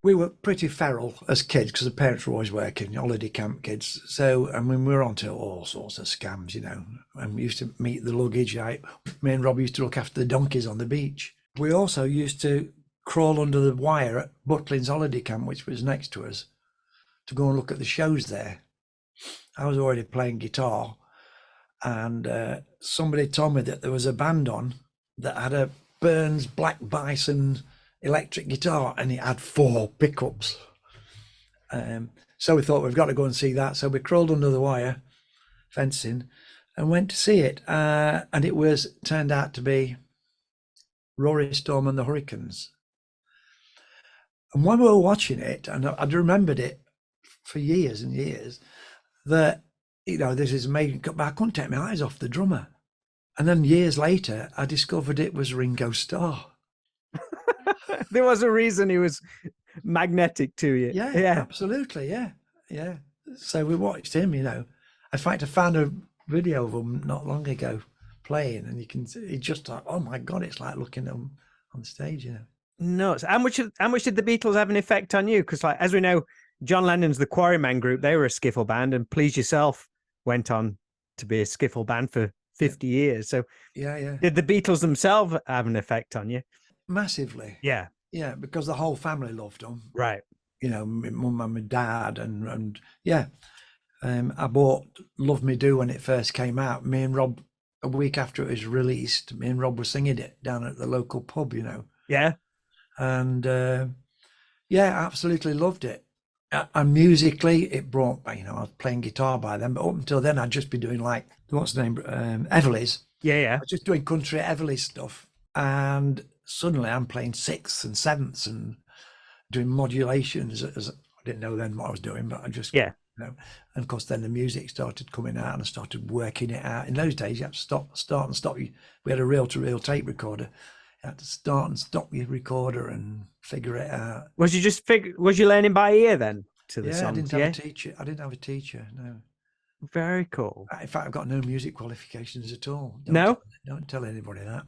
we were pretty feral as kids because the parents were always working, holiday camp kids. So, I mean, we were onto all sorts of scams, you know. And we used to meet the luggage. Me and Rob used to look after the donkeys on the beach. We also used to crawl under the wire at Butlins holiday camp, which was next to us, to go and look at the shows there. I was already playing guitar, and somebody told me that there was a band on that had a Burns Black Bison electric guitar, and it had 4 pickups. So we thought we've got to go and see that. So we crawled under the wire fencing and went to see it, and it turned out to be Rory Storm and the Hurricanes. And when we were watching it, and I'd remembered it for years and years, that, you know, this is amazing, but I couldn't take my eyes off the drummer. And then years later, I discovered it was Ringo Starr. There was a reason he was magnetic to you. Yeah, absolutely. Yeah. So we watched him, you know. In fact, I found a video of him not long ago playing, and you can see, he just like, oh my God, it's like looking at him on stage, you know. No, how much did the Beatles have an effect on you? Because, like, as we know, John Lennon's the Quarrymen group, they were a skiffle band, and Please Yourself went on to be a skiffle band for 50 years. So yeah. Did the Beatles themselves have an effect on you? Massively. Yeah, because the whole family loved them. right. You know, my mum and my dad, and yeah. I bought Love Me Do when it first came out. Me and Rob, a week after it was released, me and Rob were singing it down at the local pub, you know. Yeah. And absolutely loved it. And musically, it brought, you know, I was playing guitar by then, but up until then, I'd just be doing like, what's the name? Everly's. Yeah. I was just doing country Everly stuff. And suddenly I'm playing sixths and sevenths and doing modulations. As I didn't know then what I was doing, but I just, you know. And of course, then the music started coming out and I started working it out. In those days, you had to start and stop. We had a reel-to-reel tape recorder. You had to start and stop your recorder and figure it out. Was you learning by ear then to the songs? I didn't have a teacher. No. Very cool. In fact, I've got no music qualifications at all. No? Don't tell anybody that.